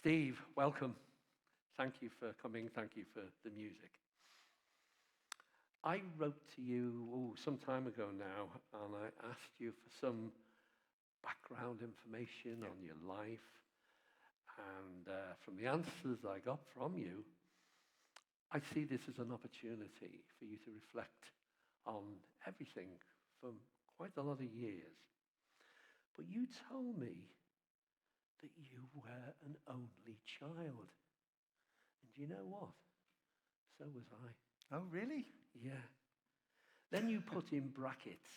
Steve, welcome. Thank you for coming. Thank you for the music. I wrote to you some time ago now, and I asked you for some background information on your life. And from the answers I got from you, I see this as an opportunity for you to reflect on everything from quite a lot of years. But you told me that you were an only child. And you know what? So was I. Oh, really? Yeah. Then you put in brackets,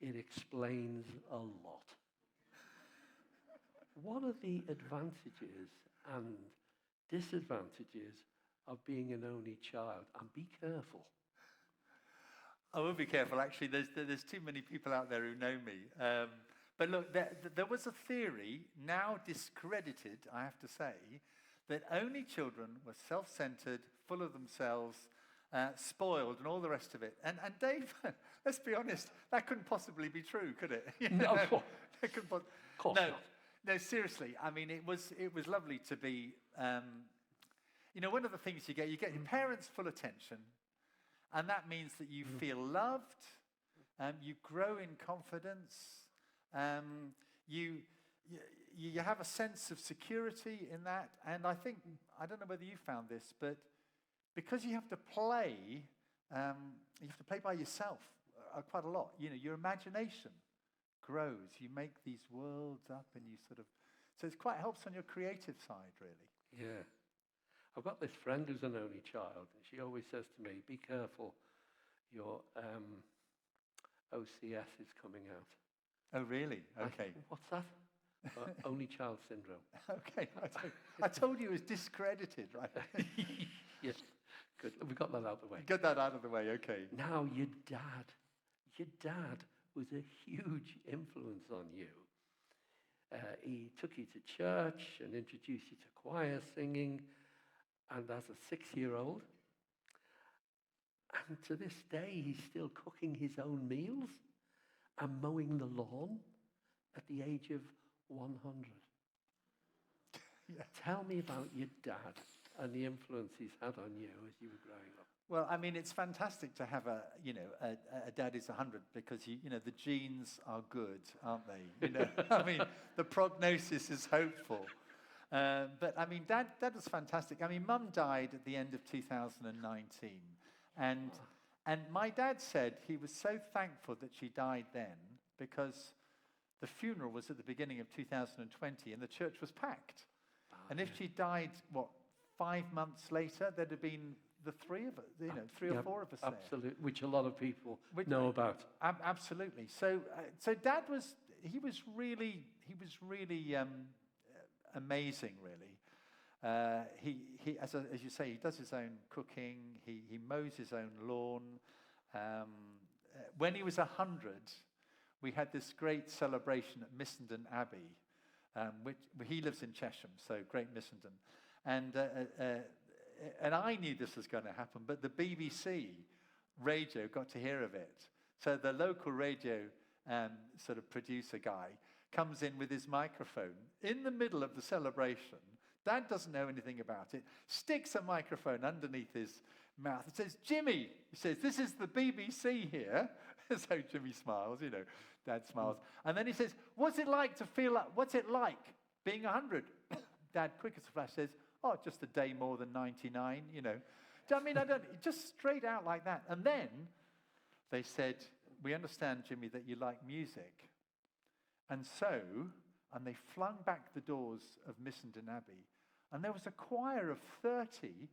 it explains a lot. What are the advantages and disadvantages of being an only child? And be careful. I will be careful. Actually, there's too many people out there who know me. But look, there was a theory, now discredited, I have to say, that only children were self-centered, full of themselves, spoiled, and all the rest of it. And Dave, let's be honest, that couldn't possibly be true, could it? No, of course not. No, seriously. I mean, it was lovely to be. One of the things you get your parents' full attention, and that means that you feel loved. You grow in confidence. You have a sense of security in that. And I don't know whether you found this, but because you have to play by yourself quite a lot. Your imagination grows. You make these worlds up, and so it quite helps on your creative side, really. Yeah. I've got this friend who's an only child, and she always says to me, be careful, your OCS is coming out. Oh, really? Okay. What's that? Only child syndrome. Okay. I told you it was discredited, right? Yes. Good. We got that out of the way. Get that out of the way, okay. Now, your dad was a huge influence on you. He took you to church and introduced you to choir singing, and as a 6-year-old, and to this day, he's still cooking his own meals and mowing the lawn at the age of 100. Yeah. Tell me about your dad and the influence he's had on you as you were growing up. Well, I mean, it's fantastic to have a dad who's 100 because the genes are good, aren't they? I mean, the prognosis is hopeful. But I mean, Dad was fantastic. I mean, Mum died at the end of 2019, and my dad said he was so thankful that she died then because the funeral was at the beginning of 2020, and the church was packed. And if she died, 5 months later, there'd have been the three of us, three or four of us there. Absolutely, which a lot of people know about. Absolutely. So Dad was really amazing, really. He as you say, he does his own cooking. He mows his own lawn. When he was 100, we had this great celebration at Missenden Abbey, which he lives in Chesham, so Great Missenden, and I knew this was going to happen, but the BBC radio got to hear of it. So the local radio sort of producer guy comes in with his microphone in the middle of the celebration. Dad doesn't know anything about it, sticks a microphone underneath his mouth and says, Jimmy, he says, this is the BBC here. So Jimmy smiles, Dad smiles. And then he says, what's it like being 100? Dad, quick as a flash, says, just a day more than 99, I mean, just straight out like that. And then they said, we understand, Jimmy, that you like music. And they flung back the doors of Missenden Abbey, and there was a choir of 30,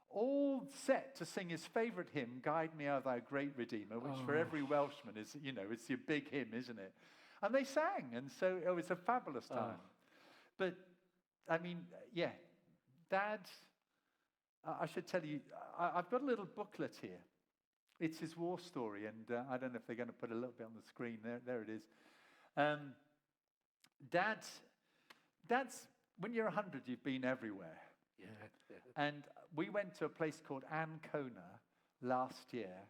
all set to sing his favourite hymn, Guide Me, O Thou Great Redeemer, which for every Welshman is, it's your big hymn, isn't it? And they sang, and so it was a fabulous time. But, I mean, yeah, Dad, I should tell you, I've got a little booklet here. It's his war story, and I don't know if they're going to put a little bit on the screen. There it is. Dad's, when you're 100, you've been everywhere. Yeah. And we went to a place called Ancona last year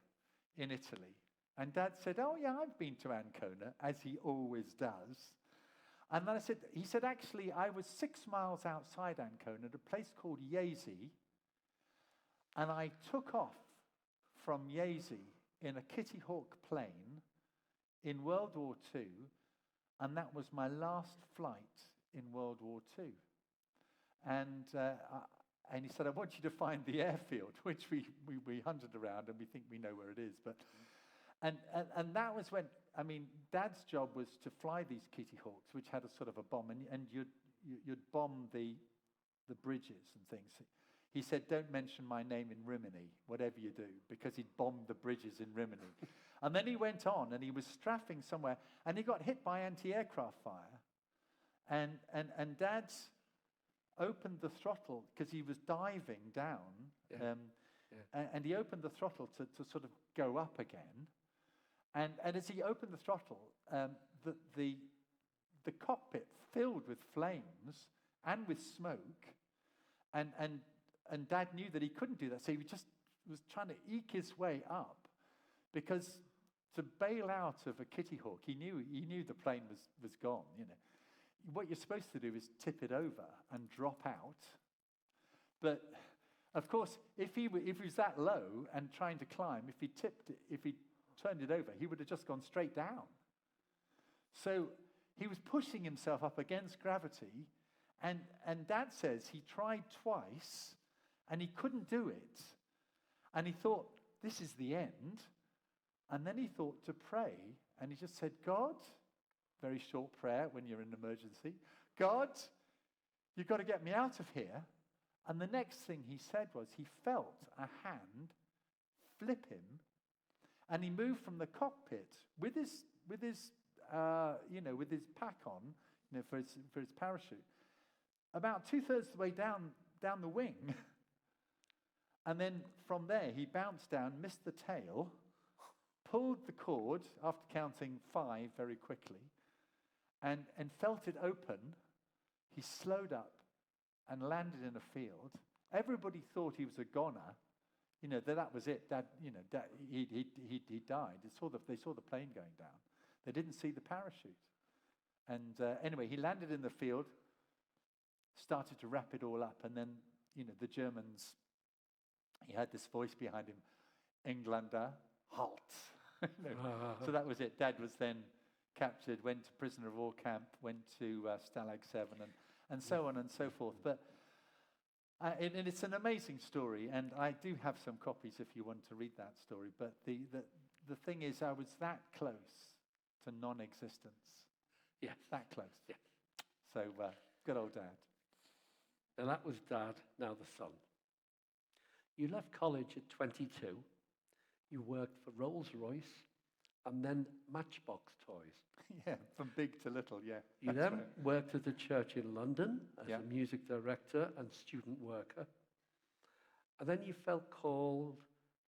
in Italy. And Dad said, oh, yeah, I've been to Ancona, as he always does. And then he said, actually, I was 6 miles outside Ancona at a place called Yazy, and I took off from Yazy in a Kitty Hawk plane in World War II, and that was my last flight in World War II. And he said, I want you to find the airfield, which we hunted around, and we think we know where it is. But and that was when, I mean, Dad's job was to fly these Kitty Hawks, which had a sort of a bomb, and you'd bomb the bridges and things. He said, don't mention my name in Rimini, whatever you do, because he'd bombed the bridges in Rimini. And then he went on, and he was strafing somewhere, and he got hit by anti-aircraft fire. And Dad's opened the throttle, because he was diving down, and he opened the throttle to sort of go up again. And as he opened the throttle, the cockpit filled with flames and with smoke, and Dad knew that he couldn't do that, so he just was trying to eke his way up, because to bail out of a Kitty Hawk, he knew the plane was gone. You know, what you're supposed to do is tip it over and drop out. But of course, if he was that low and trying to climb, if he turned it over, he would have just gone straight down. So he was pushing himself up against gravity, and Dad says he tried twice, and he couldn't do it. And he thought, this is the end. And then he thought to pray, and he just said, God, very short prayer when you're in an emergency, God, you've got to get me out of here. And the next thing he said was he felt a hand flip him, and he moved from the cockpit with his pack on, for his parachute, about 2/3 of the way down the wing. And then from there, he bounced down, missed the tail, pulled the cord after counting 5 very quickly, and felt it open. He slowed up and landed in a field. Everybody thought he was a goner, that was it. Dad, he died. They saw the plane going down. They didn't see the parachute. And anyway, he landed in the field, started to wrap it all up, and then, the Germans, he had this voice behind him, Englander, halt. So that was it. Dad was then captured, went to prisoner of war camp, went to Stalag 7, and so on and so forth. But and it's an amazing story, and I do have some copies if you want to read that story. But the thing is, I was that close to non-existence. Yeah. That close. Yeah. So good old Dad. And that was Dad, now the son. You left college at 22. You worked for Rolls-Royce and then Matchbox Toys. Yeah, from big to little, yeah. You then worked at a church in London as Yeah. a music director and student worker. And then you felt called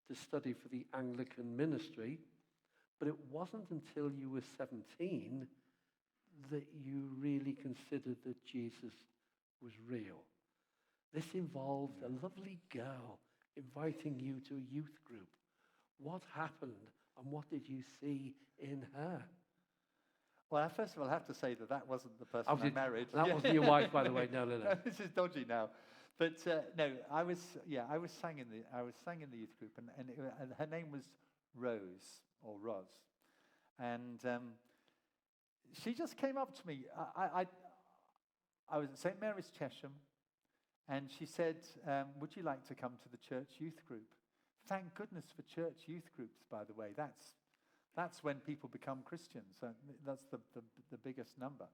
to study for the Anglican ministry, but it wasn't until you were 17 that you really considered that Jesus was real. This involved a lovely girl inviting you to a youth group. What happened, and what did you see in her? Well, first of all, I have to say that wasn't the person I married. That wasn't your wife, by the way. No. This is dodgy now. But no, I was sang in the youth group, and her name was Rose, or Roz. And she just came up to me. I was at St. Mary's Chesham, and she said, would you like to come to the church youth group? Thank goodness for church youth groups, by the way. That's when people become Christians. That's the biggest number.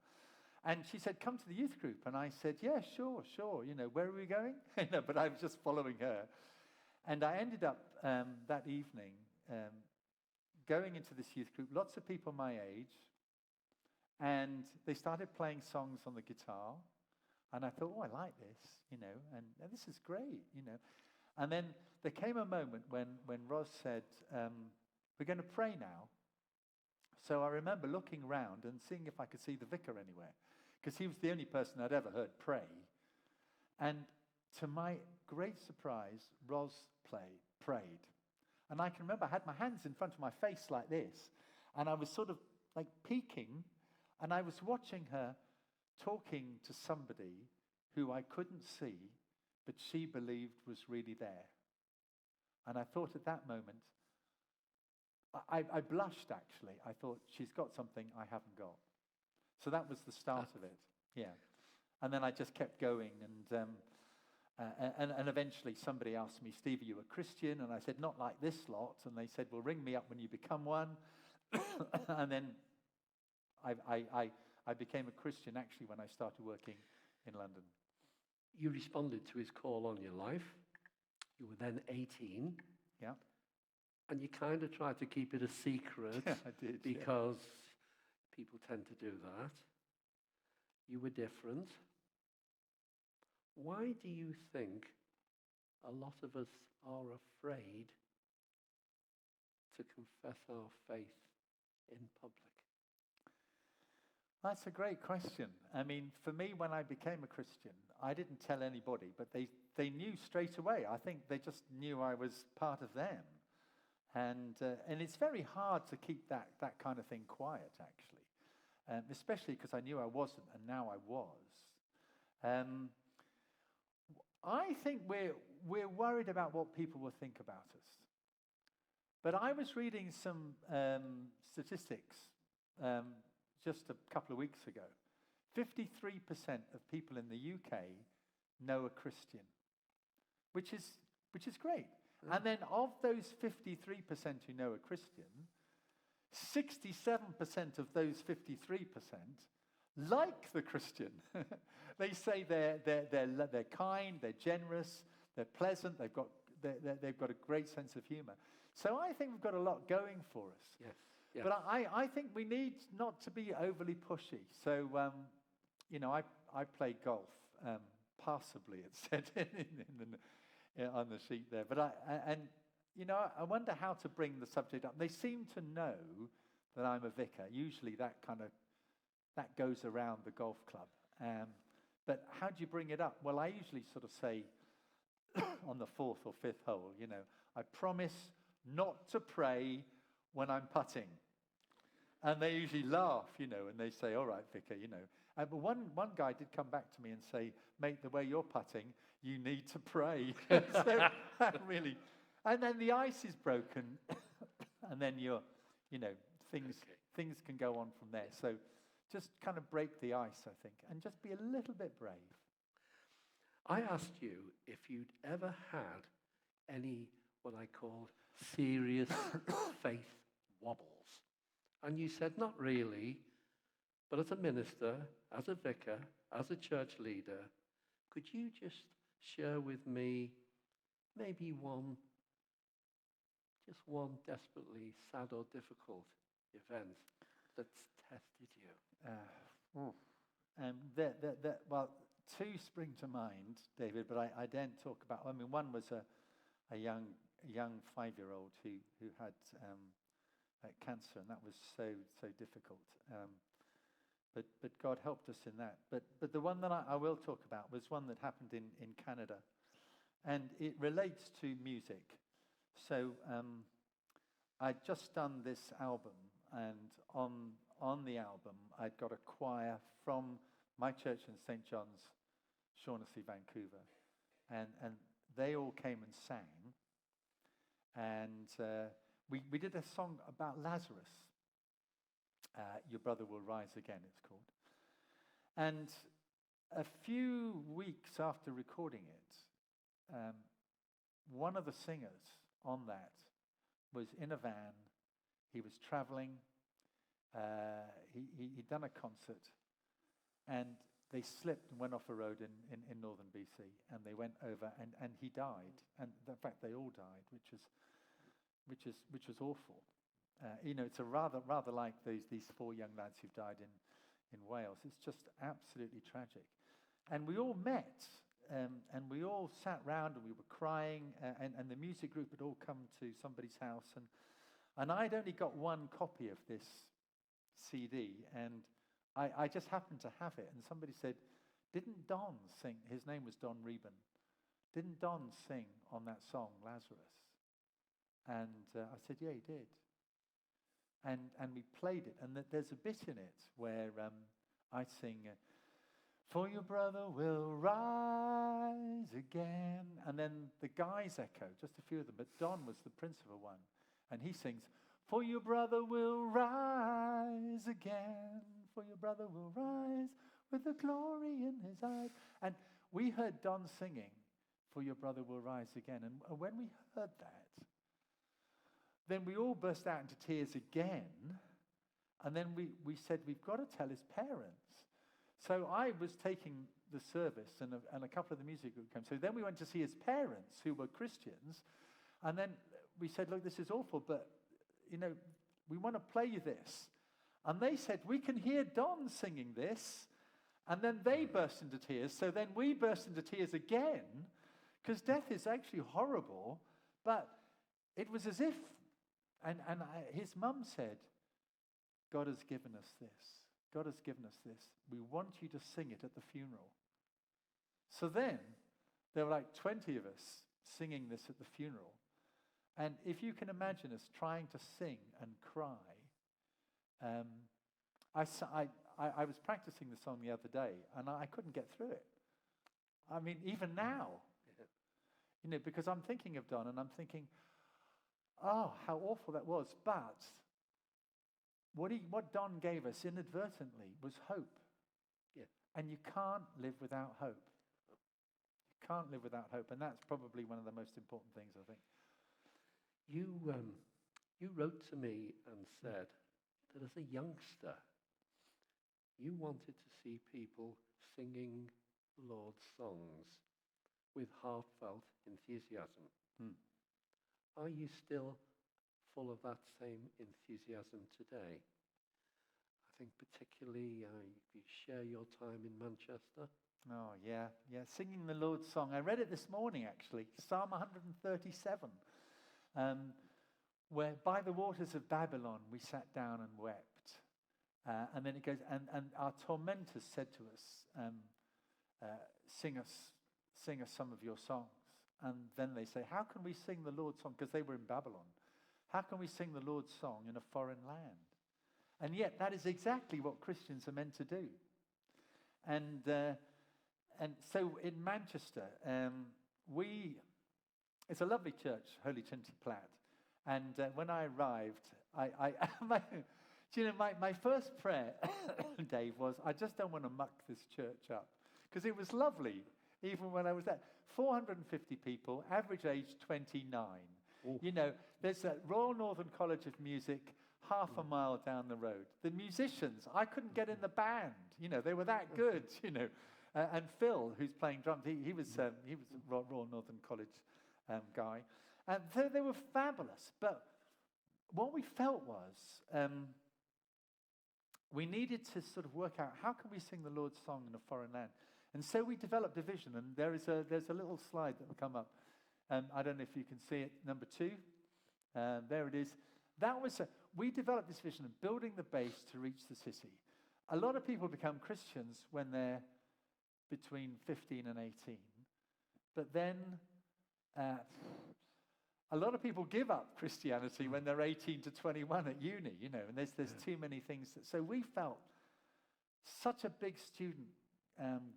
And she said, come to the youth group. And I said, yeah, sure. Where are we going? But I was just following her. And I ended up that evening going into this youth group, lots of people my age, and they started playing songs on the guitar. And I thought, I like this, and this is great, And then there came a moment when Roz said, we're going to pray now. So I remember looking around and seeing if I could see the vicar anywhere, because he was the only person I'd ever heard pray. And to my great surprise, Roz prayed. And I can remember I had my hands in front of my face like this, and I was sort of like peeking, and I was watching her talking to somebody who I couldn't see, but she believed was really there. And I thought at that moment, I blushed actually. I thought, she's got something I haven't got. So that was the start of it, yeah. And then I just kept going, and eventually somebody asked me, Steve, are you a Christian? And I said, not like this lot. And they said, well, ring me up when you become one. And then I became a Christian actually when I started working in London. You responded to his call on your life. You were then 18. Yeah. And you kind of tried to keep it a secret. Yeah, I did. Because people tend to do that. You were different. Why do you think a lot of us are afraid to confess our faith in public? That's a great question. I mean, for me, when I became a Christian, I didn't tell anybody, but they knew straight away. I think they just knew I was part of them. And it's very hard to keep that kind of thing quiet, actually, especially because I knew I wasn't, and now I was. I think we're worried about what people will think about us. But I was reading some statistics just a couple of weeks ago. 53% of people in the UK know a Christian, which is great. And then of those 53% who know a Christian, 67% of those 53% like the Christian. They say they're kind, they're generous, they're pleasant, they've got a great sense of humor. So I think we've got a lot going for us. Yes. Yes. But I think we need not to be overly pushy. So, I play golf, passably, it said on the sheet there. But I wonder how to bring the subject up. They seem to know that I'm a vicar. Usually that goes around the golf club. But how do you bring it up? Well, I usually sort of say on the fourth or fifth hole, I promise not to pray when I'm putting. And they usually laugh, and they say, all right, vicar, But one guy did come back to me and say, mate, the way you're putting, you need to pray. So really, and then the ice is broken, and then things can go on from there. So just kind of break the ice, I think, and just be a little bit brave. I asked you if you'd ever had any, what I called, serious faith wobbles. And you said, not really, but as a minister, as a vicar, as a church leader, could you just share with me maybe one desperately sad or difficult event that's tested you? Well, two spring to mind, David, but I daren't talk about. I mean, one was a young 5-year-old who had cancer, and that was so difficult. But God helped us in that. But the one that I will talk about was one that happened in Canada, and it relates to music. So I'd just done this album, and on the album I'd got a choir from my church in St. John's, Shaughnessy, Vancouver, and they all came and sang, and we did a song about Lazarus. Your Brother Will Rise Again, it's called. And a few weeks after recording it, one of the singers on that was in a van. He was traveling. He'd done a concert, and they slipped and went off a road in northern BC, and they went over, and he died. And in fact, they all died, which was awful. It's a rather like these 4 young lads who've died in Wales. It's just absolutely tragic. And we all met, and we all sat round, and we were crying, and the music group had all come to somebody's house, and I'd only got one copy of this CD, and I just happened to have it, and somebody said, didn't Don sing? His name was Don Reben. Didn't Don sing on that song, Lazarus? And I said, yeah, he did. And we played it, and there's a bit in it where I sing, For your brother will rise again. And then the guys echo, just a few of them, but Don was the principal one. And he sings, for your brother will rise again. For your brother will rise with the glory in his eyes. And we heard Don singing, for your brother will rise again. And when we heard that, then we all burst out into tears again. And then we said, we've got to tell his parents. So I was taking the service, and a couple of the music group came. So then we went to see his parents, who were Christians. And then we said, look, this is awful, but, we want to play you this. And they said, we can hear Don singing this. And then they burst into tears. So then we burst into tears again, because death is actually horrible. But it was as if, his mum said, God has given us this. God has given us this. We want you to sing it at the funeral. So then, there were like 20 of us singing this at the funeral. And if you can imagine us trying to sing and cry, I was practicing the song the other day, and I couldn't get through it. I mean, even now, because I'm thinking of Don, and I'm thinking, oh, how awful that was. But what Don gave us inadvertently was hope. Yeah. And you can't live without hope. You can't live without hope, and that's probably one of the most important things, I think. You wrote to me and said that as a youngster, you wanted to see people singing the Lord's songs with heartfelt enthusiasm. Are you still full of that same enthusiasm today? I think particularly you share your time in Manchester. Oh, yeah. Singing the Lord's song. I read it this morning, actually. Psalm 137. Where by the waters of Babylon we sat down and wept. And then it goes, and our tormentors said to us, sing us some of your songs. And then they say, how can we sing the Lord's song? Because they were in Babylon. How can we sing the Lord's song in a foreign land? And yet that is exactly what Christians are meant to do. And so in Manchester, it's a lovely church, Holy Trinity Platt. And when I arrived, my first prayer, Dave, was, I just don't want to muck this church up. Because it was lovely, even when I was there. 450 people, average age 29. Ooh. There's a Royal Northern College of Music half a mile down the road. The musicians, I couldn't get in the band. They were that good, And Phil, who's playing drums, he was a Royal Northern College guy. And they were fabulous. But what we felt was we needed to sort of work out, how can we sing the Lord's song in a foreign land? And so we developed a vision, and there's a little slide that will come up. I don't know if you can see it, number 2. There it is. We developed this vision of building the base to reach the city. A lot of people become Christians when they're between 15 and 18. But then a lot of people give up Christianity when they're 18 to 21 at uni, and there's too many things. So we felt such a big student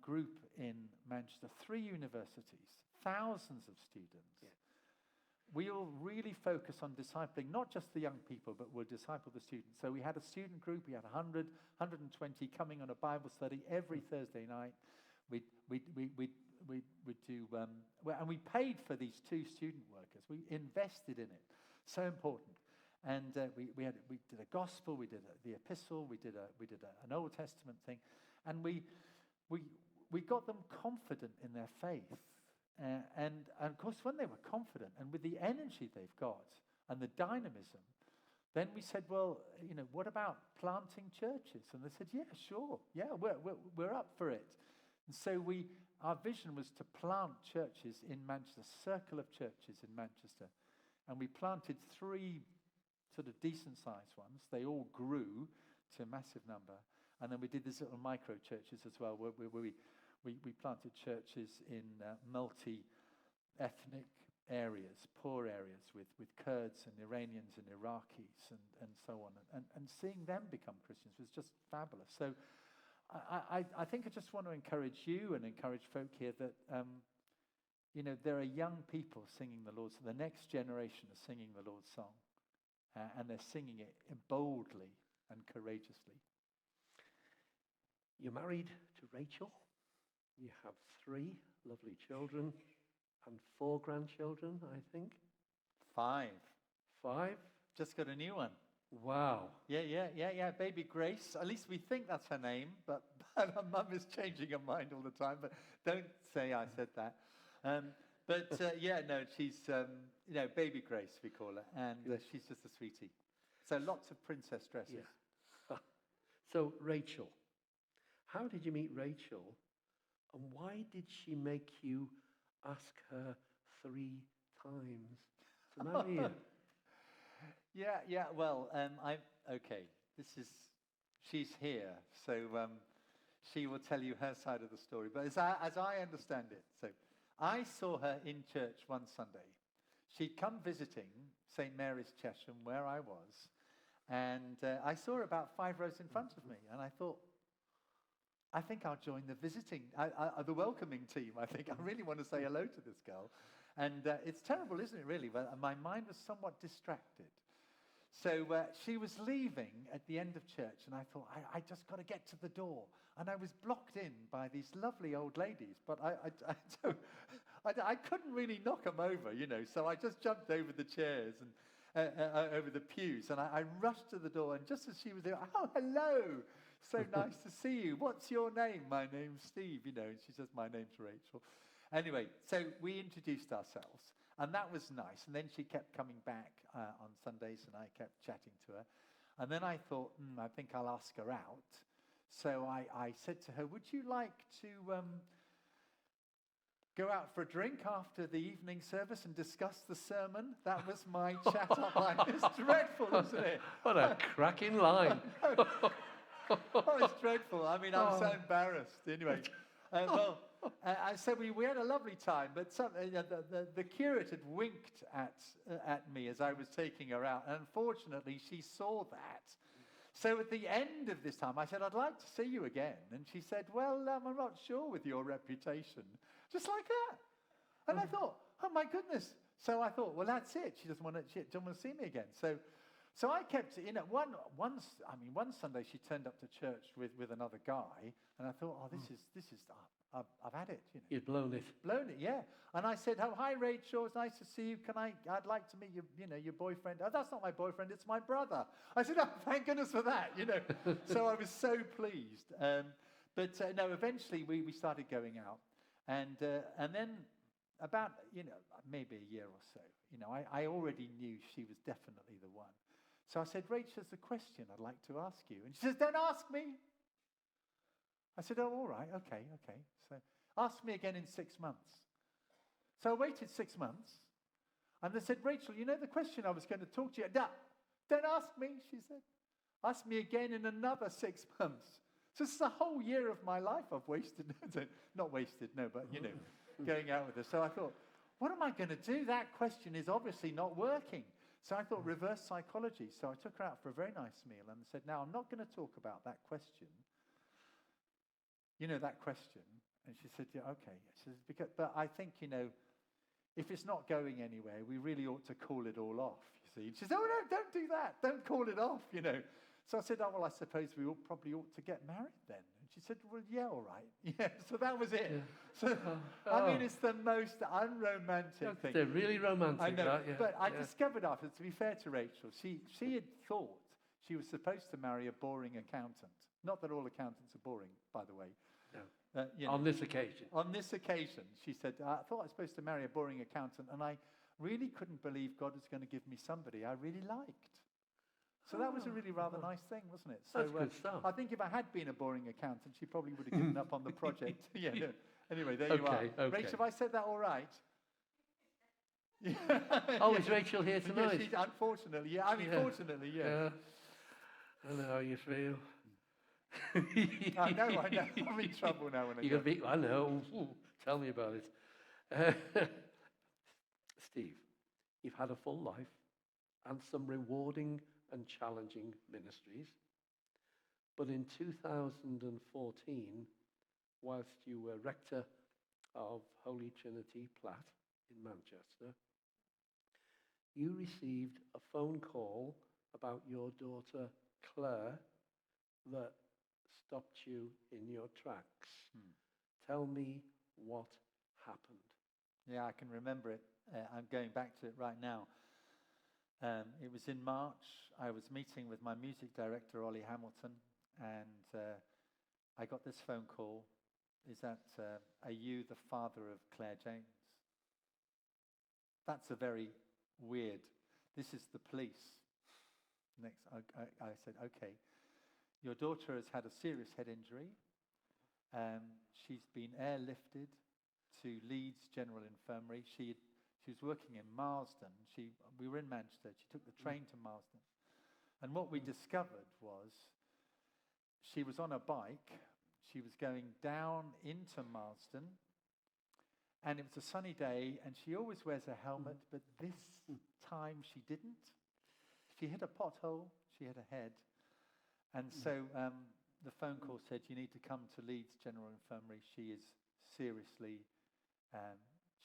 group in Manchester, 3 universities, thousands of students. Yeah. We all really focus on discipling, not just the young people, but we'll disciple the students. So we had a student group, we had 100, 120 coming on a Bible study every Thursday night. We'd do, and we paid for these 2 student workers. We invested in it. So important. And we did a gospel, we did the epistle, we did an Old Testament thing, and we got them confident in their faith. And of course, when they were confident and with the energy they've got and the dynamism, then we said, well, what about planting churches? And they said, yeah, sure. Yeah, we're up for it. And so our vision was to plant churches in Manchester, circle of churches in Manchester. And we planted 3 sort of decent-sized ones. They all grew to a massive number. And then we did these little micro-churches as well, where we planted churches in multi-ethnic areas, poor areas, with Kurds and Iranians and Iraqis and so on. And seeing them become Christians was just fabulous. So I think I just want to encourage you and encourage folk here that, there are young people singing the Lord's song. The next generation are singing the Lord's song. And they're singing it boldly and courageously. You're married to Rachel. You have 3 lovely children and 4 grandchildren, I think. 5. 5? Just got a new one. Wow. Yeah. Baby Grace. At least we think that's her name, but her mum is changing her mind all the time. But don't say I said that. She's, Baby Grace, we call her. And she's just a sweetie. So lots of princess dresses. Yeah. So, Rachel. How did you meet Rachel? And why did she make you ask her 3 times to marry you? Yeah. Well, she's here, so she will tell you her side of the story. But as I understand it, so I saw her in church one Sunday. She'd come visiting St. Mary's Chesham, where I was, and I saw her about 5 rows in front of me, and I thought, I think I'll join the welcoming team. I think I really want to say hello to this girl. And it's terrible, isn't it, really? But my mind was somewhat distracted. So she was leaving at the end of church, and I thought, I just got to get to the door. And I was blocked in by these lovely old ladies, but I couldn't really knock them over, so I just jumped over the chairs and over the pews, and I rushed to the door, and just as she was there, oh, hello, so nice to see you. What's your name? My name's Steve, and she says, my name's Rachel. Anyway, so we introduced ourselves, and that was nice. And then she kept coming back on Sundays, and I kept chatting to her. And then I thought, I think I'll ask her out. So I said to her, would you like to go out for a drink after the evening service and discuss the sermon? That was my chat-up line. It's dreadful, isn't it? What a cracking line. Oh, it's dreadful. I mean, I'm so embarrassed. Anyway, so we had a lovely time, but the curate had winked at me as I was taking her out, and unfortunately, she saw that. So at the end of this time, I said, I'd like to see you again. And she said, well, I'm not sure with your reputation. Just like that. And I thought, oh, my goodness. So I thought, well, that's it. She doesn't want to see me again. So I kept, one Sunday she turned up to church with another guy, and I thought, oh, this is I've had it. You'd blown it. Blown it, yeah. And I said, oh, hi, Rachel, it's nice to see you. I'd like to meet your boyfriend. Oh, that's not my boyfriend, it's my brother. I said, oh, thank goodness for that, So I was so pleased. Eventually we started going out. And then about, maybe a year or so, I already knew she was definitely the one. So I said, Rachel, there's a question I'd like to ask you. And she says, don't ask me. I said, oh, all right, okay. So ask me again in 6 months. So I waited 6 months. And they said, Rachel, the question I was going to talk to you about. Don't ask me, she said. Ask me again in another 6 months. So this is a whole year of my life I've wasted. Not wasted, no, but, going out with her. So I thought, what am I going to do? That question is obviously not working. So I thought reverse psychology. So I took her out for a very nice meal and said, now, I'm not going to talk about that question. That question. And she said, yeah, okay. She says, but I think, if it's not going anywhere, we really ought to call it all off, you see. And she said, oh, no, don't do that. Don't call it off, So I said, oh, well, I suppose we probably ought to get married then. And she said, well, yeah, all right. Yeah, so that was it. Yeah. So, it's the most unromantic thing. They're really romantic. I know, that, yeah. But I discovered after, to be fair to Rachel, she had thought she was supposed to marry a boring accountant. Not that all accountants are boring, by the way. No. On this occasion. On this occasion, she said, I thought I was supposed to marry a boring accountant, and I really couldn't believe God was going to give me somebody I really liked. So that was a really rather nice thing, wasn't it? So That's good stuff. I think if I had been a boring accountant, she probably would have given up on the project. Yeah, no. Anyway, there you are. Okay. Rachel, have I said that all right? Oh, is Rachel here tonight? Yeah, unfortunately, yeah. Fortunately, yeah. I know how you feel. I know. I'm in trouble now when I know. Ooh, tell me about it. Steve, you've had a full life and some rewarding and challenging ministries. But in 2014, whilst you were rector of Holy Trinity Platt in Manchester, you received a phone call about your daughter Claire that stopped you in your tracks. Tell me what happened. Yeah, I can remember it. I'm going back to it right now. It was in March. I was meeting with my music director, Ollie Hamilton, and I got this phone call. Are you the father of Claire James? That's a very weird. This is the police. Next, I said, okay. Your daughter has had a serious head injury. She's been airlifted to Leeds General Infirmary. She was working in Marsden. We were in Manchester. She took the train to Marsden. And what we discovered was she was on a bike. She was going down into Marsden. And it was a sunny day, and she always wears a helmet, but this time she didn't. She hit a pothole. She hit her head. And so the phone call said, you need to come to Leeds General Infirmary. She is seriously,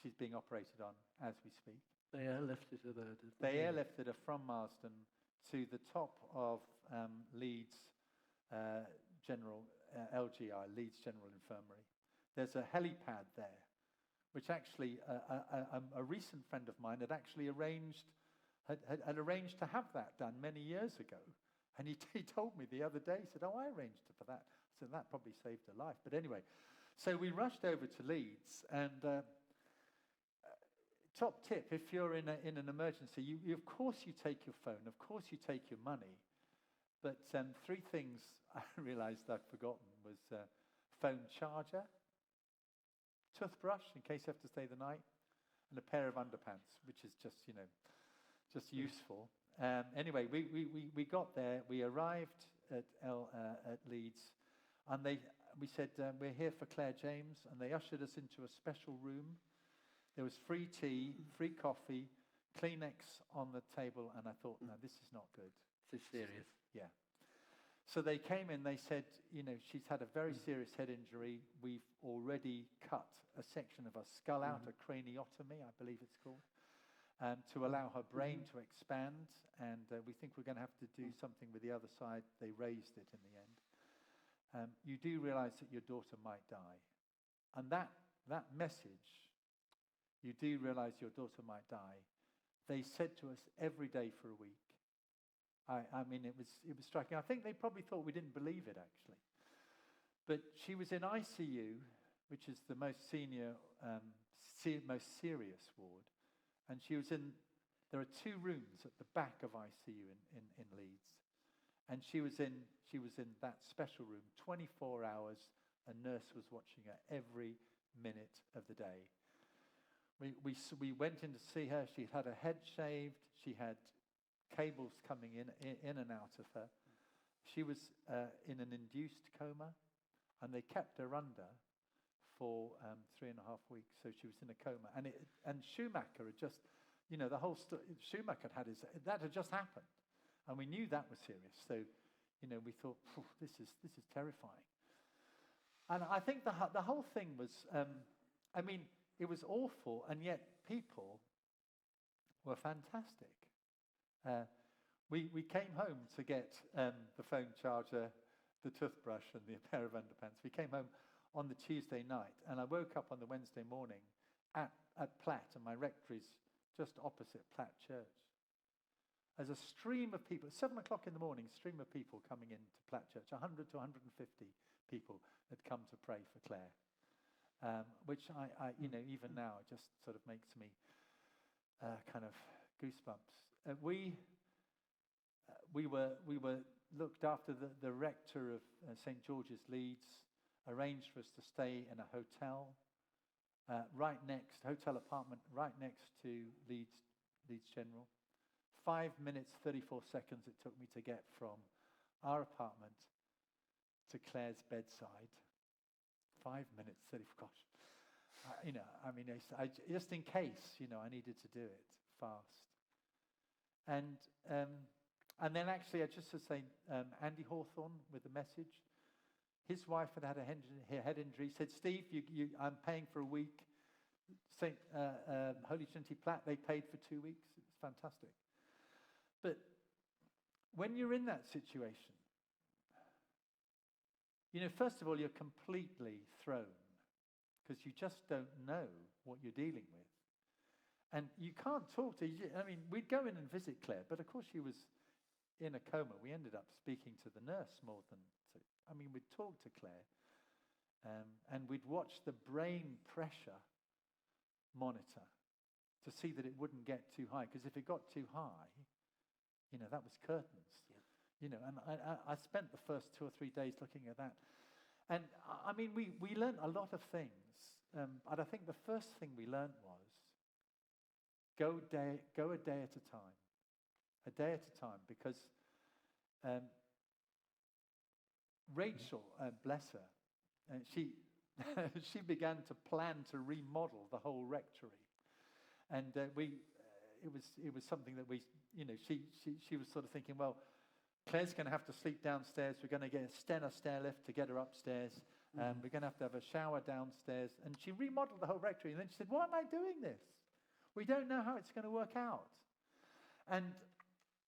she's being operated on as we speak. They airlifted her there, didn't they? They airlifted her from Marsden to the top of Leeds LGI, Leeds General Infirmary. There's a helipad there, which actually a recent friend of mine had actually arranged to have that done many years ago. And he told me the other day, he said, oh, I arranged for that. I said, that probably saved her life. But anyway, so we rushed over to Leeds. And top tip, if you're in an emergency, you of course you take your phone, of course you take your money. But three things I realized I'd forgotten was phone charger, toothbrush in case you have to stay the night, and a pair of underpants, which is just useful. Anyway, we got there. We arrived at Leeds, and we said, we're here for Claire James, and they ushered us into a special room. There was free tea, free coffee, Kleenex on the table, and I thought, no, this is not good. This is serious. Yeah. So they came in, they said, she's had a very serious head injury. We've already cut a section of her skull out, a craniotomy, I believe it's called. To allow her brain to expand, and we think we're going to have to do something with the other side. They raised it in the end. You do realize that your daughter might die. And that message, you do realize your daughter might die, they said to us every day for a week. I mean, it was striking. I think they probably thought we didn't believe it, actually. But she was in ICU, which is the most senior, most serious ward. And there are two rooms at the back of ICU in Leeds. And she was in that special room, 24 hours. A nurse was watching her every minute of the day. We went in to see her. She had her head shaved. She had cables coming in and out of her. She was in an induced coma, and they kept her under for 3.5 weeks. So she was in a coma, and Schumacher had just, the whole Schumacher had just happened, and we knew that was serious. So, we thought, this is terrifying. And I think the whole thing was, it was awful, and yet people were fantastic. We came home to get the phone charger, the toothbrush, and the pair of underpants. We came home on the Tuesday night, and I woke up on the Wednesday morning at Platt, and my rectory's just opposite Platt Church. There's a stream of people, 7 o'clock in the morning, stream of people coming into Platt Church, 100 to 150 people had come to pray for Claire, which I even now, it just sort of makes me kind of goosebumps. We were looked after. The rector of St. George's Leeds arranged for us to stay in a hotel hotel apartment right next to Leeds General. 5 minutes, 34 seconds it took me to get from our apartment to Claire's bedside. 5 minutes, 30, gosh. Just in case, I needed to do it fast. And And then actually, I just to say, Andy Hawthorne with the message, his wife had had a head injury. Said, Steve, I'm paying for a week. St. Holy Trinity Platt, they paid for 2 weeks. It was fantastic. But when you're in that situation, first of all, you're completely thrown because you just don't know what you're dealing with. And you can't talk to, we'd go in and visit Claire, but of course she was in a coma. We ended up speaking to the nurse more than we'd talk to Claire, and we'd watch the brain pressure monitor to see that it wouldn't get too high, because if it got too high, that was curtains. Yeah. And I spent the first 2 or 3 days looking at that. And we learned a lot of things. But I think the first thing we learned was go a day at a time. A day at a time, because Rachel, bless her, she she began to plan to remodel the whole rectory, and it was something that she was sort of thinking, well, Claire's going to have to sleep downstairs. We're going to get a stair lift to get her upstairs. We're going to have a shower downstairs. And she remodeled the whole rectory. And then she said, why am I doing this? We don't know how it's going to work out. And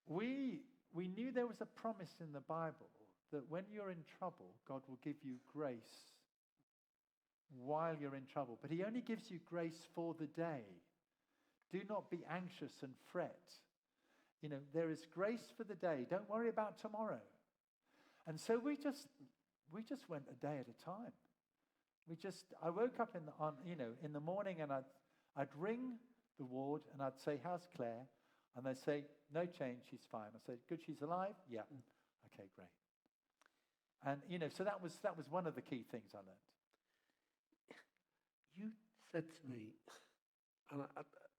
we knew there was a promise in the Bible that when you're in trouble, God will give you grace while you're in trouble. But he only gives you grace for the day. Do not be anxious and fret. There is grace for the day. Don't worry about tomorrow. And so we just went a day at a time. I woke up in the morning, and I'd ring the ward and I'd say, how's Claire? And they'd say, no change, she's fine. I said, good, she's alive? Yeah. Okay, great. And so that was one of the key things I learned. You said to me,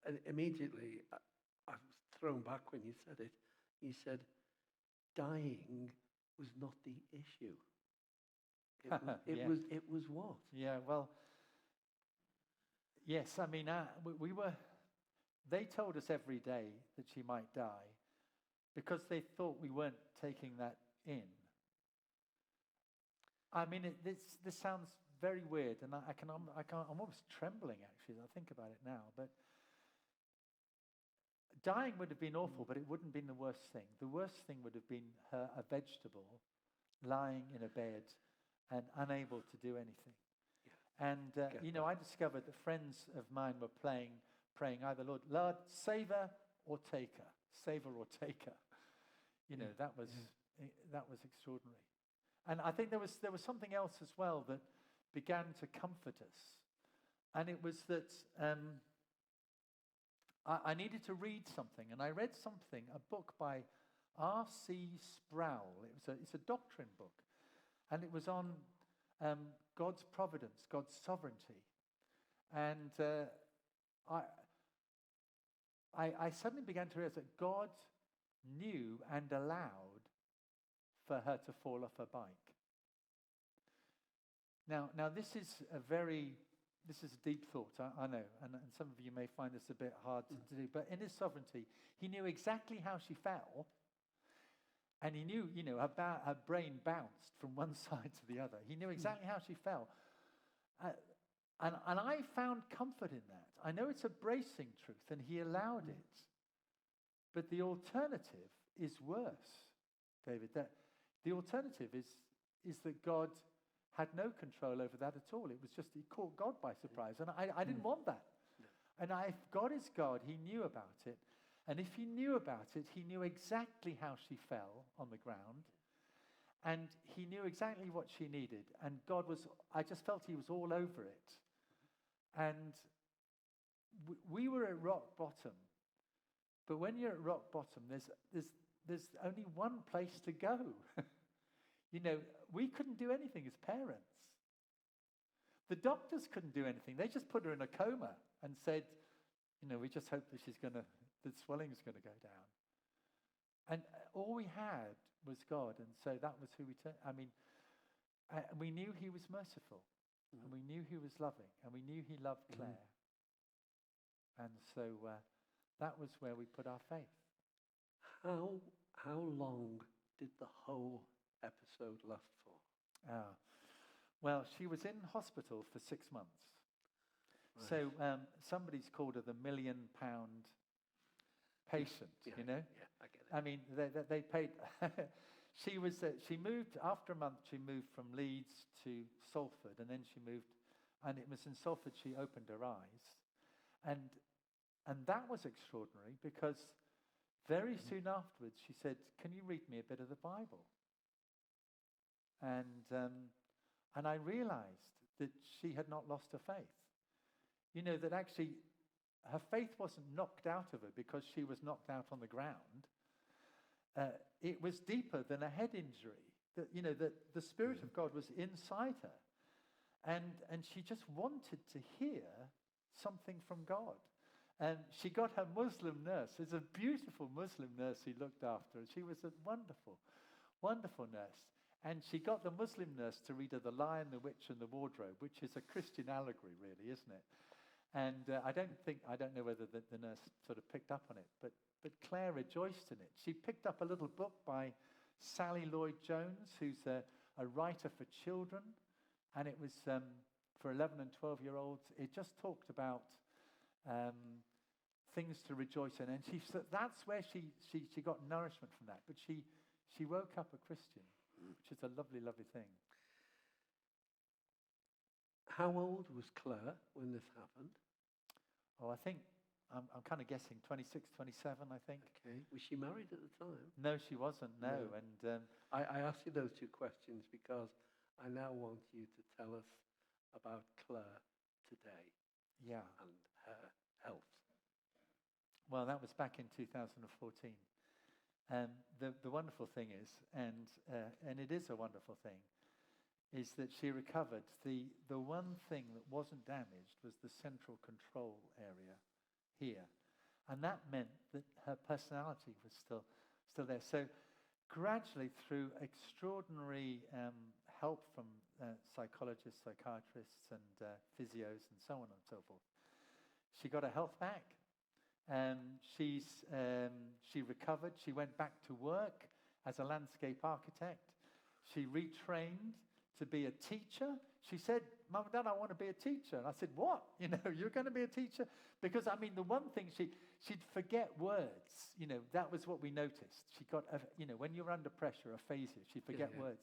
and immediately I was thrown back when you said it. You said, dying was not the issue. It was what? Yeah, well, yes, they told us every day that she might die because they thought we weren't taking that in. This sounds very weird, and I'm almost trembling actually as I think about it now, but dying would have been awful, but it wouldn't have been the worst thing. The worst thing would have been a vegetable lying in a bed and unable to do anything. Yeah. And, I discovered that friends of mine were praying either, Lord, save her or take her. Save her or take her. That was extraordinary. And I think there was something else as well that began to comfort us. And it was that I needed to read something. And I read a book by R.C. Sproul. It's a doctrine book. And it was on God's providence, God's sovereignty. And I suddenly began to realize that God knew and allowed for her to fall off her bike. Now this is a deep thought, I know, and some of you may find this a bit hard to do, but in his sovereignty, he knew exactly how she fell, and he knew, her brain bounced from one side to the other. He knew exactly how she fell. And I found comfort in that. I know it's a bracing truth, and he allowed it. But the alternative is worse, David. That the alternative is that God had no control over that at all. It was just, he caught God by surprise. And I didn't want that. And if God is God, he knew about it. And if he knew about it, he knew exactly how she fell on the ground. And he knew exactly what she needed. And I just felt he was all over it. And we were at rock bottom. But when you're at rock bottom, there's only one place to go. We couldn't do anything as parents. The doctors couldn't do anything. They just put her in a coma and said, we just hope that the swelling's going to go down. And all we had was God, and so that was who we turned. We knew he was merciful, and we knew he was loving, and we knew he loved Claire. And so that was where we put our faith. how long did the whole episode last for? Well, she was in hospital for 6 months. Right. So somebody's called her the £1 million patient, Yeah, you know? Yeah, I get it. I mean, they paid. She moved, after a month, she moved from Leeds to Salford, and then she moved, and it was in Salford she opened her eyes. And that was extraordinary because very soon afterwards she said, "Can you read me a bit of the Bible?" And I realized that she had not lost her faith. You know, that actually her faith wasn't knocked out of her because she was knocked out on the ground. It was deeper than a head injury. That, you know, that the Spirit of God was inside her. And she just wanted to hear something from God. And she got her Muslim nurse. It's a beautiful Muslim nurse who looked after her. She was a wonderful, wonderful nurse. And she got the Muslim nurse to read her The Lion, the Witch, and the Wardrobe, which is a Christian allegory, really, isn't it? And I don't know whether the nurse sort of picked up on it, but Claire rejoiced in it. She picked up a little book by Sally Lloyd-Jones, who's a writer for children, and it was for 11 and 12-year-olds. It just talked about things to rejoice in, and that's where she got nourishment from that. But she woke up a Christian, which is a lovely, lovely thing. How old was Claire when this happened? Oh, I think, I'm kind of guessing 26, 27, I think. Okay. Was she married at the time? No, she wasn't, no. No. And I asked you those two questions because I now want you to tell us about Claire today yeah, and her health. well, that was back in 2014. The wonderful thing is, and it is a wonderful thing, is that she recovered. The one thing that wasn't damaged was the central control area here. And that meant that her personality was still there. So gradually, through extraordinary help from psychologists, psychiatrists, and physios, and so on and so forth, she got her health back. She recovered. She went back to work as a landscape architect. She retrained to be a teacher. She said, "Mum and Dad, I want to be a teacher." And I said, "What? You know, you're going to be a teacher?" Because, I mean, the one thing she'd forget words. You know, that was what we noticed. She got, when you're under pressure, aphasia, she'd forget words.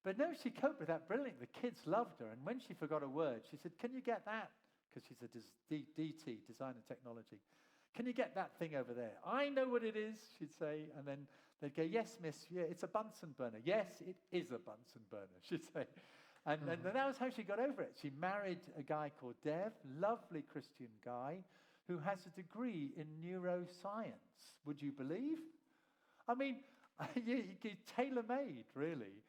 But no, she coped with that brilliantly. The kids loved her. And when she forgot a word, she said, "Can you get that?" Because she's a DT, design and technology. "Can you get that thing over there?" "I know what it is," she'd say. And then they'd go, "Yes, miss, yeah, it's a Bunsen burner." "Yes, it is a Bunsen burner," she'd say. And that was how she got over it. She married a guy called Dev, lovely Christian guy, who has a degree in neuroscience. Would you believe? I mean, tailor-made, really.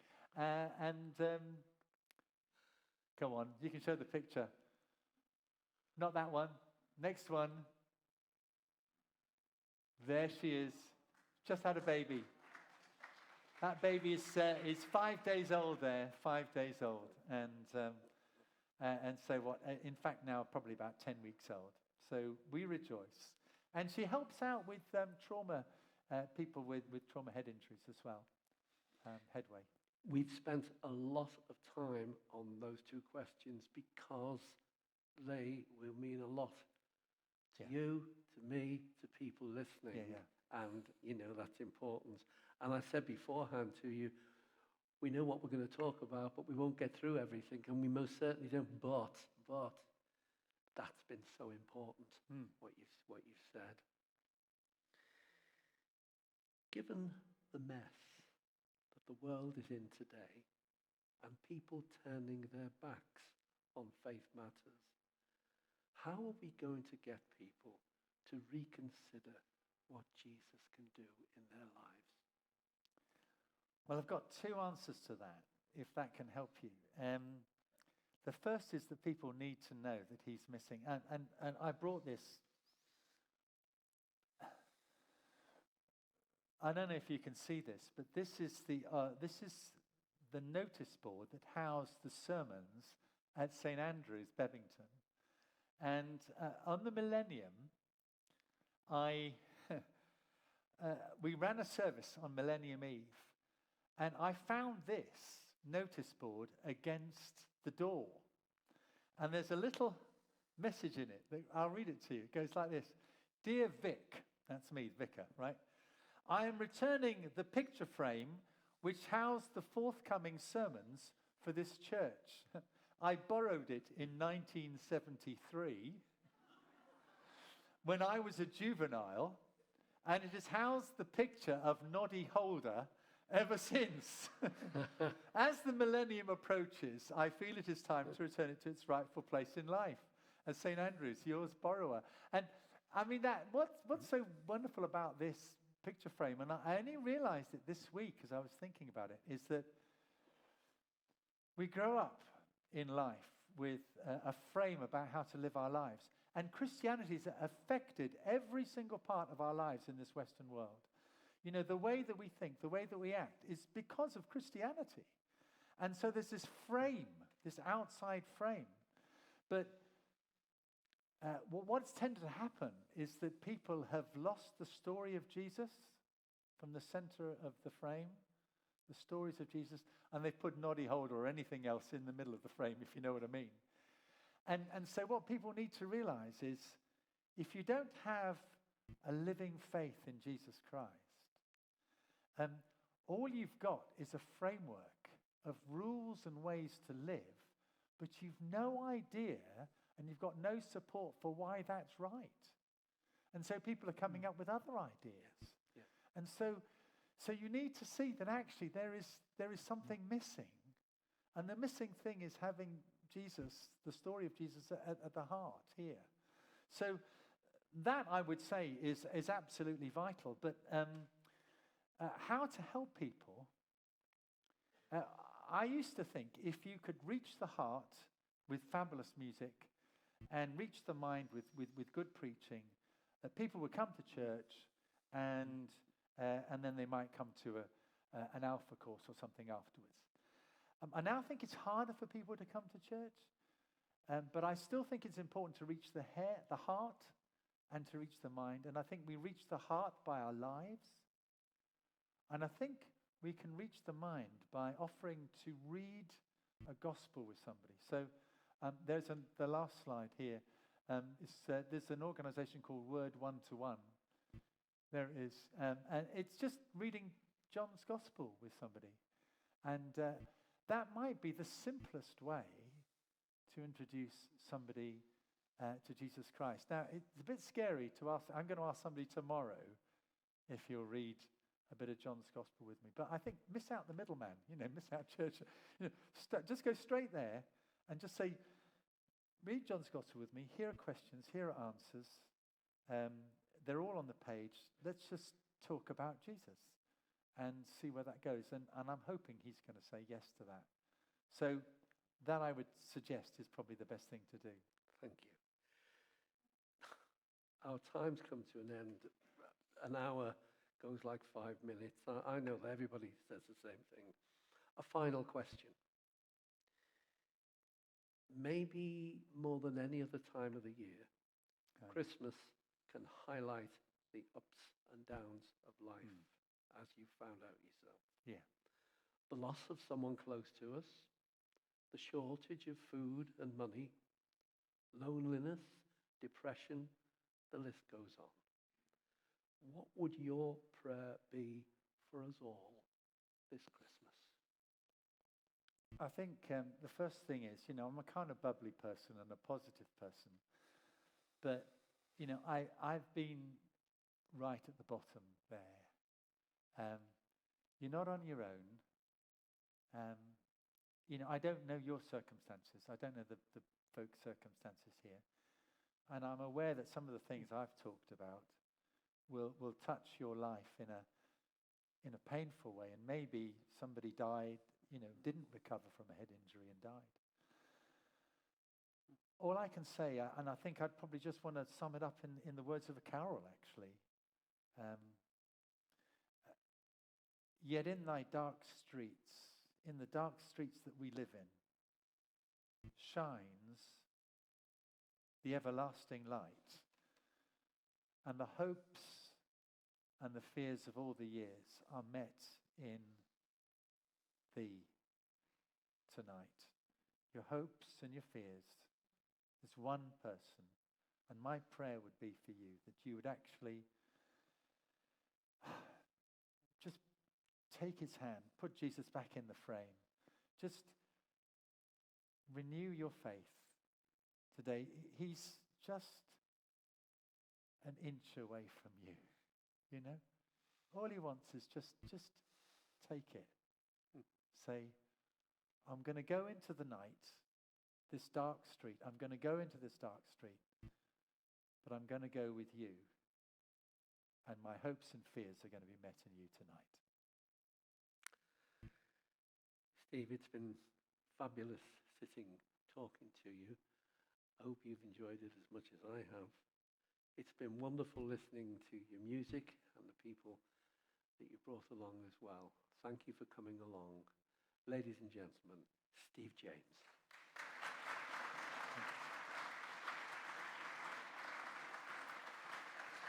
Come on, you can show the picture. Not that one. Next one. There she is. Just had a baby. That baby is 5 days old there, 5 days old. And so what, in fact now probably about 10 weeks old. So we rejoice. And she helps out with trauma, people with trauma head injuries as well, Headway. We've spent a lot of time on those two questions because they will mean a lot to you, to me, to people listening. And, that's important. And I said beforehand to you, we know what we're going to talk about, but we won't get through everything, and we most certainly don't. But that's been so important, what you've said. Given the mess that the world is in today, and people turning their backs on faith matters, how are we going to get people to reconsider what Jesus can do in their lives? Well, I've got two answers to that, if that can help you. The first is that people need to know that he's missing. And I brought this. I don't know if you can see this, but this is the notice board that housed the sermons at St. Andrew's, Bevington. And on the millennium, we ran a service on Millennium Eve, and I found this notice board against the door. And there's a little message in it. I'll read it to you. It goes like this. Dear Vic, that's me, vicar, right? I am returning the picture frame which housed the forthcoming sermons for this church. I borrowed it in 1973 when I was a juvenile, and it has housed the picture of Noddy Holder ever since. As the millennium approaches, I feel it is time to return it to its rightful place in life. As St. Andrew's, yours borrower. And I mean, what's so wonderful about this picture frame, and I only realized it this week as I was thinking about it, is that we grow up in life with a frame about how to live our lives. And Christianity has affected every single part of our lives in this Western world. You know, the way that we think, the way that we act is because of Christianity. And so there's this frame, this outside frame. But what's tended to happen is that people have lost the story of Jesus from the center of the frame, the stories of Jesus, and they've put Noddy Holder or anything else in the middle of the frame, if you know what I mean. And so what people need to realize is, if you don't have a living faith in Jesus Christ, all you've got is a framework of rules and ways to live, but you've no idea and you've got no support for why that's right. And so people are coming up with other ideas. Yeah. And so you need to see that actually there is something missing. And the missing thing is having Jesus, the story of Jesus at the heart here. So that, I would say, is absolutely vital. But how to help people? I used to think if you could reach the heart with fabulous music and reach the mind with good preaching, that people would come to church and then they might come to an alpha course or something afterwards. I now think it's harder for people to come to church, but I still think it's important to reach the heart and to reach the mind. And I think we reach the heart by our lives. And I think we can reach the mind by offering to read a gospel with somebody. So there's the last slide here. There's an organization called Word One to One. There it is. And it's just reading John's gospel with somebody. And that might be the simplest way to introduce somebody to Jesus Christ. Now, it's a bit scary to ask. I'm going to ask somebody tomorrow if you'll read a bit of John's gospel with me. But I think miss out the middleman, miss out church. Just go straight there and just say, read John's gospel with me. Here are questions. Here are answers. They're all on the page. Let's just talk about Jesus and see where that goes. And I'm hoping he's going to say yes to that. So that, I would suggest, is probably the best thing to do. Thank you. Our time's come to an end. An hour goes like 5 minutes. I know that everybody says the same thing. A final question. Maybe more than any other time of the year, Christmas can highlight the ups and downs of life, as you found out yourself. Yeah. The loss of someone close to us, the shortage of food and money, loneliness, depression, the list goes on. What would your prayer be for us all this Christmas? I think the first thing is, I'm a kind of bubbly person and a positive person. But, I've been right at the bottom there. You're not on your own. I don't know your circumstances. I don't know the folks' circumstances here. And I'm aware that some of the things I've talked about will touch your life in a painful way. And maybe somebody died, didn't recover from a head injury and died. All I can say, and I think I'd probably just want to sum it up in the words of a carol, actually. Yet in thy dark streets, in the dark streets that we live in, shines the everlasting light, and the hopes and the fears of all the years are met in thee tonight. Your hopes and your fears. There's one person. And my prayer would be for you that you would actually just take his hand, put Jesus back in the frame. Just renew your faith today. He's just an inch away from you, you know? All he wants is just take it. Say, I'm going to go into the night, this dark street. I'm going to go into this dark street, but I'm going to go with you. And my hopes and fears are going to be met in you tonight. Steve, it's been fabulous sitting, talking to you. I hope you've enjoyed it as much as I have. It's been wonderful listening to your music and the people that you brought along as well. Thank you for coming along. Ladies and gentlemen, Steve James.